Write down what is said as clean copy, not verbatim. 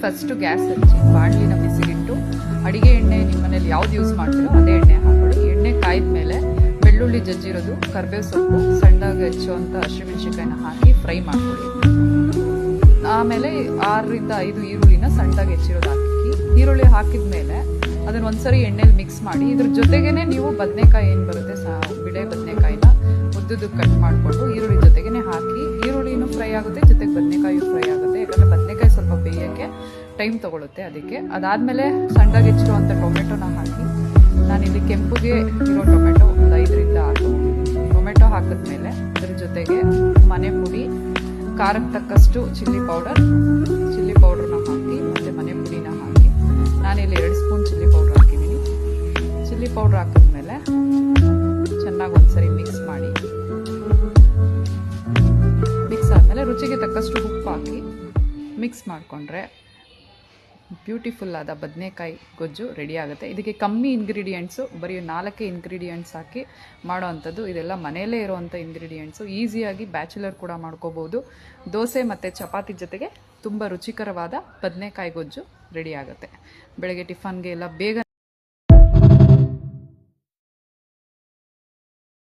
First gas ಹಚ್ಚಿ ಬಾಣಲಿನ ಬಿಸಿಗಿಟ್ಟು ಅಡಿಗೆ ಎಣ್ಣೆ ನಿಮ್ಮ ಮನೇಲಿ ಯಾವ್ದು ಯೂಸ್ ಮಾಡ್ತೀರೋ ಅದೇ ಎಣ್ಣೆ ಹಾಕೊಳ್ಳಿ. ಎಣ್ಣೆ ಕಾಯ್ದ ಮೇಲೆ ಬೆಳ್ಳುಳ್ಳಿ ಜಜ್ಜಿರೋದು, ಕರಿಬೇವು ಸೊಪ್ಪು, ಸಣ್ಣದಾಗಿ ಹೆಚ್ಚುವಂಥ ಹಸಿಮೆಣಸಿನ್ಕಾಯಿನ ಹಾಕಿ ಫ್ರೈ ಮಾಡ್ಕೊಳ್ಳಿ. ಆಮೇಲೆ 6 ರಿಂದ 5 ಈರುಳ್ಳಿನ ಸಣ್ಣದಾಗಿ ಹೆಚ್ಚಿರೋದು ಹಾಕಿ, ಈರುಳ್ಳಿ ಹಾಕಿದ ಮೇಲೆ ಅದನ್ನ ಒಂದ್ಸರಿ ಎಣ್ಣೆಲಿ ಮಿಕ್ಸ್ ಮಾಡಿ ಇದ್ರ ಜೊತೆಗೇನೆ ನೀವು ಬದನೆಕಾಯಿ ಏನು ಬರುತ್ತೆ ಬಿಡೆ ಬದನೆಕಾಯಿನ ಉದ್ದುದ್ದು ಕಟ್ ಮಾಡಿಕೊಂಡು ಈರುಳ್ಳಿ ಜೊತೆಗೇನೆ ಹಾಕಿ, ಈರುಳ್ಳಿನೂ ಫ್ರೈ ಆಗುತ್ತೆ, ಜೊತೆಗೆ ಬದನೆಕಾಯಿಯೂ ಫ್ರೈ ಆಗುತ್ತೆ. ಯಾಕಂದರೆ ಬದನೆಕಾಯಿ ಸ್ವಲ್ಪ ಬೇಯೋಕ್ಕೆ ಟೈಮ್ ತೊಗೊಳುತ್ತೆ. ಅದಕ್ಕೆ ಅದಾದಮೇಲೆ ಸಣ್ಣದಾಗಿ ಹೆಚ್ಚಿರುವಂಥ ಟೊಮೆಟೊನ ಹಾಕಿ, ನಾನಿಲ್ಲಿ ಕೆಂಪುಗೆ ಇರೋ ಟೊಮೆಟೊ ಒಂದು 5 ರಿಂದ 6 ಟೊಮೆಟೊ ಹಾಕಿದ್ಮೇಲೆ ಅದ್ರ ಜೊತೆಗೆ ಮನೆ ಪುಡಿ, ಖಾರಕ್ಕೆ ತಕ್ಕಷ್ಟು ಚಿಲ್ಲಿ ಪೌಡರ್ನ ಹಾಕಿ, ಮತ್ತು ಮನೆ ಪುಡಿನ ಹಾಕಿ, ನಾನಿಲ್ಲಿ 2 ಸ್ಪೂನ್ ಚಿಲ್ಲಿ ಪೌಡ್ರ್ ಹಾಕಿದ್ದೀನಿ. ಚಿಲ್ಲಿ ಪೌಡ್ರ್ ಹಾಕಿದ್ಮೇಲೆ ಚೆನ್ನಾಗಿ ಒಂದ್ಸರಿ ಮಿಕ್ಸ್ ಮಾಡಿ, ಮಿಕ್ಸ್ ಆದಮೇಲೆ ರುಚಿಗೆ ತಕ್ಕಷ್ಟು ಉಪ್ಪು ಹಾಕಿ ಮಿಕ್ಸ್ ಮಾಡಿಕೊಂಡ್ರೆ ಬ್ಯೂಟಿಫುಲ್ ಆದ ಬದನೆಕಾಯಿ ಗೊಜ್ಜು ರೆಡಿ ಆಗುತ್ತೆ. ಇದಕ್ಕೆ ಕಮ್ಮಿ ಇಂಗ್ರೀಡಿಯೆಂಟ್ಸು, ಬರೀ 4 ಇಂಗ್ರೀಡಿಯೆಂಟ್ಸ್ ಹಾಕಿ ಮಾಡೋ ಅಂಥದ್ದು. ಇದೆಲ್ಲ ಮನೆಯಲ್ಲೇ ಇರೋವಂಥ ಇಂಗ್ರೀಡಿಯೆಂಟ್ಸು, ಈಸಿಯಾಗಿ ಬ್ಯಾಚುಲರ್ ಕೂಡ ಮಾಡ್ಕೋಬೋದು. ದೋಸೆ ಮತ್ತು ಚಪಾತಿ ಜೊತೆಗೆ ತುಂಬ ರುಚಿಕರವಾದ ಬದನೆಕಾಯಿ ಗೊಜ್ಜು ರೆಡಿ ಆಗುತ್ತೆ. ಬೆಳಗ್ಗೆ ಟಿಫನ್ಗೆ ಎಲ್ಲ ಬೇಗ